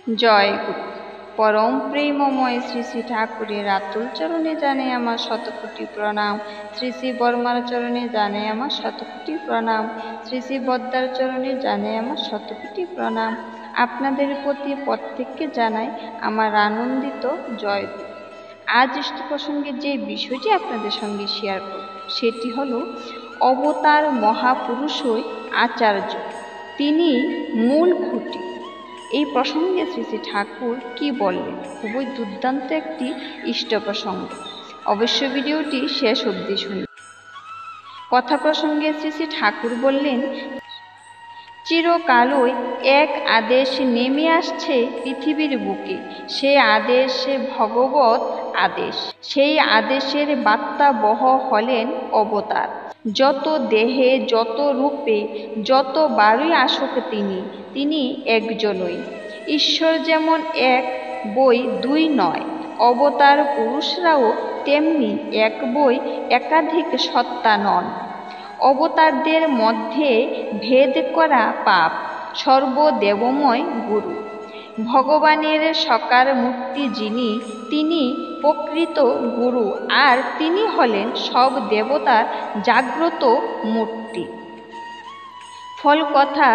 জয় গুরু। পরম প্রেমময় শ্রী শ্রী ঠাকুরের আতুল চরণে জানে আমার শতকোটি প্রণাম। শ্রী শ্রী বর্মার চরণে জানে আমার শতকোটি প্রণাম। শ্রী শ্রী বদ্দার চরণে জানে আমার শতকোটি প্রণাম। আপনাদের প্রতি প্রত্যেককে জানাই আমার আনন্দিত জয় গুরু। আজ ইষ্ট প্রসঙ্গে যে বিষয়টি আপনাদের সঙ্গে শেয়ার করব সেটি হলো অবতার মহাপুরুষই আচার্য, তিনি মূল খুঁটি। এই প্রসঙ্গে শ্রী শ্রী ঠাকুর কি বললেন, খুবই দুর্দান্ত একটি ইষ্ট প্রসঙ্গ। অবশ্য ভিডিওটি শেষ অবধি শুনুন। কথা প্রসঙ্গে শ্রী শ্রী ঠাকুর বললেন, চিরকালই এক আদেশ নেমে আসছে পৃথিবীর বুকে, সে আদেশ ভগবত আদেশ। সেই আদেশের বার্তাবহ হলেন অবতার। যত দেহে, যত রূপে, যত বারই আসুক তিনি একজনই। ঈশ্বর যেমন এক, বই দুই নয়, অবতার পুরুষরাও তেমনি এক, বই একাধিক সত্তা নন। অবতারদের মধ্যে ভেদ করা পাপ। সর্বদেবময় গুরু, ভগবানের সাকার মূর্তি যিনি, তিনি প্রকৃত গুরু, আর তিনি হলেন সব দেবতার জাগ্রত মূর্তি। ফল কথা,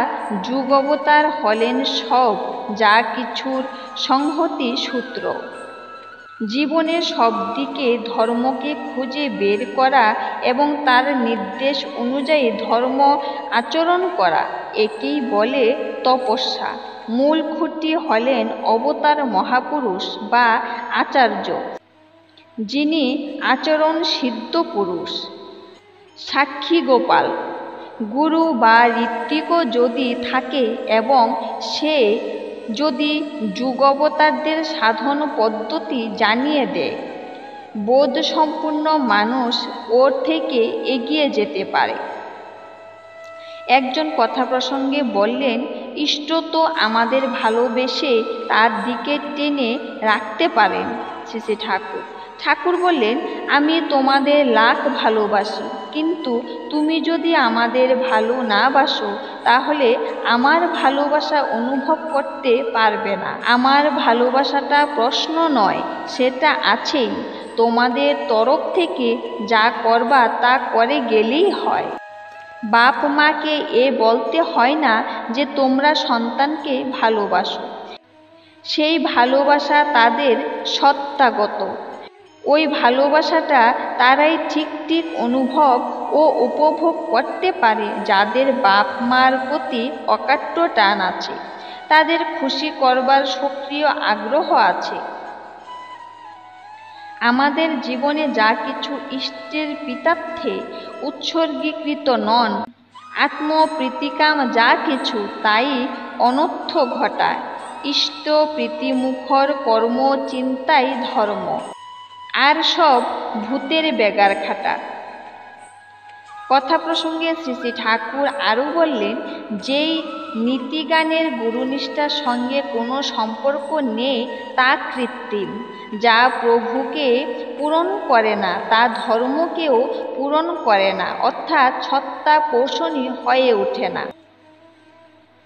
যুগ অবতার হলেন সব যা কিছুর সংহতি সূত্র। জীবনের সব দিকে ধর্মকে খুঁজে বের করা এবং তার নির্দেশ অনুযায়ী ধর্ম আচরণ করা, একেই বলে তপস্যা। মূল খুঁটি হলেন অবতার মহাপুরুষ বা আচার্য, যিনি আচরণ সিদ্ধ পুরুষ। সাক্ষী গোপাল, গুরু বা ঋত্বিকও যদি থাকে এবং সে যদি যুগবতারদের সাধন পদ্ধতি জানিয়ে দেয়, বোধ সম্পূর্ণ মানুষ ওর থেকে এগিয়ে যেতে পারে। একজন কথা প্রসঙ্গে বললেন, ইষ্ট তো আমাদের ভালোবেসে তার দিকে টেনে রাখতে পারেন। শ্রী শ্রী ঠাকুর বললেন, আমি তোমাদের লাখ ভালোবাসি, কিন্তু তুমি যদি আমাদের ভালো না বাসো তাহলে আমার ভালোবাসা অনুভব করতে পারবে না। আমার ভালোবাসাটা প্রশ্ন নয়, সেটা আছেই। তোমাদের তরফ থেকে যা করবা তা করে গেলেই হয়। বাপ মাকে এ বলতে হয় না যে তোমরা সন্তানকে ভালোবাসো, সেই ভালোবাসা তাদের সত্তাগত। ওই ভালোবাসাটা তারাই ঠিক অনুভব ও উপভোগ করতে পারে যাদের বাপ মার প্রতি অকাট্য টান আছে, তাদের খুশি করবার সক্রিয় আগ্রহ আছে। আমাদের জীবনে যা কিছু ইষ্টের পিতার্থে উৎসর্গীকৃত নন, আত্মপ্রীতিকাম যা কিছু, তাই অনর্থ ঘটায়। ইষ্ট প্রীতিমুখর কর্ম চিন্তাই ধর্ম, আর সব ভূতের বেগার খাটা। কথা প্রসঙ্গে শ্রী শ্রী ঠাকুর আরও বললেন, যেই নীতিগানের গুরুনিষ্ঠার সঙ্গে কোনো সম্পর্ক নেই তা কৃত্রিম। যা প্রভুকে পূরণ করে না তা ধর্মকেও পূরণ করে না, অর্থাৎ সত্তা পোষণই হয়ে ওঠে না।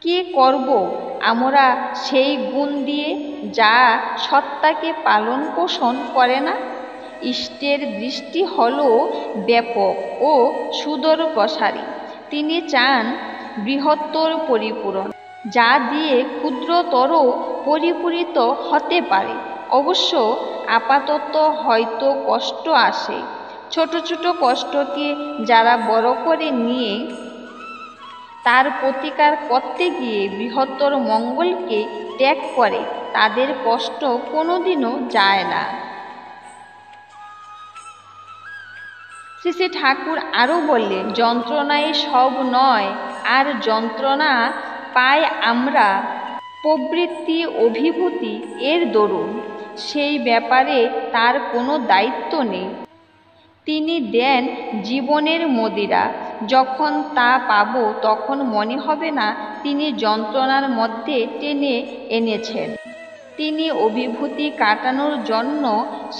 কি করব আমরা সেই গুণ দিয়ে যা সত্তাকে পালন পোষণ করে না? ইষ্টের দৃষ্টি হল ব্যাপক ও সুদূর প্রসারী। তিনি চান বৃহত্তর পরিপূরণ, যা দিয়ে ক্ষুদ্রতর পরিপূরিত হতে পারে। অবশ্য আপাতত হয়তো কষ্ট আসে। ছোট ছোট কষ্টকে যারা বড় করে নিয়ে তার প্রতিকার করতে গিয়ে বৃহত্তর মঙ্গলকে ত্যাগ করে, তাদের কষ্ট কোনোদিনও যায় না। শ্রী শ্রী ঠাকুর আরও বললেন, যন্ত্রণাই সব নয়, আর যন্ত্রণা পাই আমরা প্রবৃত্তি অভিভূতি এর দরুন। সেই ব্যাপারে তার কোনো দায়িত্ব নেই। তিনি দেন জীবনের মদিরা, যখন তা পাব তখন মনে হবে না তিনি যন্ত্রণার মধ্যে টেনে এনেছেন। তিনি অভিভূতি কাটানোর জন্য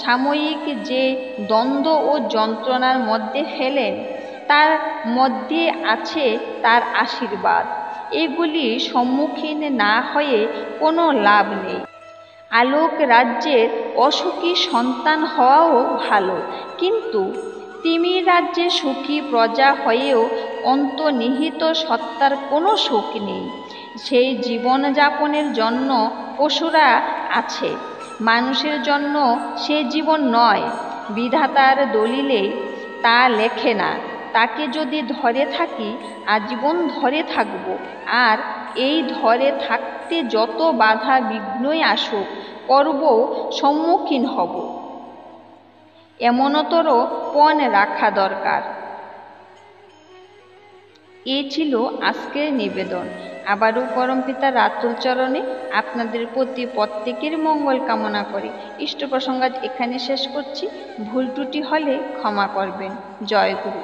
সাময়িক যে দ্বন্দ্ব ও যন্ত্রণার মধ্যে ফেলেন, তার মধ্যে আছে তার আশীর্বাদ। এগুলি সম্মুখীন না হয়ে কোনো লাভ নেই। আলোক রাজ্যের অসুখী সন্তান হওয়াও ভালো, কিন্তু তিমির রাজ্যে সুখী প্রজা হয়েও অন্তর্নিহিত সত্তার কোনো সুখ নেই। সেই জীবনযাপনের জন্য পশুরা আছে, মানুষের জন্য সে জীবন নয়। বিধাতার দলিলে তা লেখে না। তাকে যদি ধরে থাকি আজীবন ধরে থাকব, আর এই ধরে থাকতে যত বাধা বিঘ্নই আসুক করব, সম্মুখীন হব। এমনতর পণ রাখা দরকার। এ ছিল আজকের নিবেদন। আবারও পরমপিতার আতুল চরণে আপনাদের প্রতি প্রত্যেকের মঙ্গল কামনা করে ইষ্ট প্রসঙ্গ এখানে শেষ করছি। ভুল ত্রুটি হলে ক্ষমা করবেন। জয় গুরু।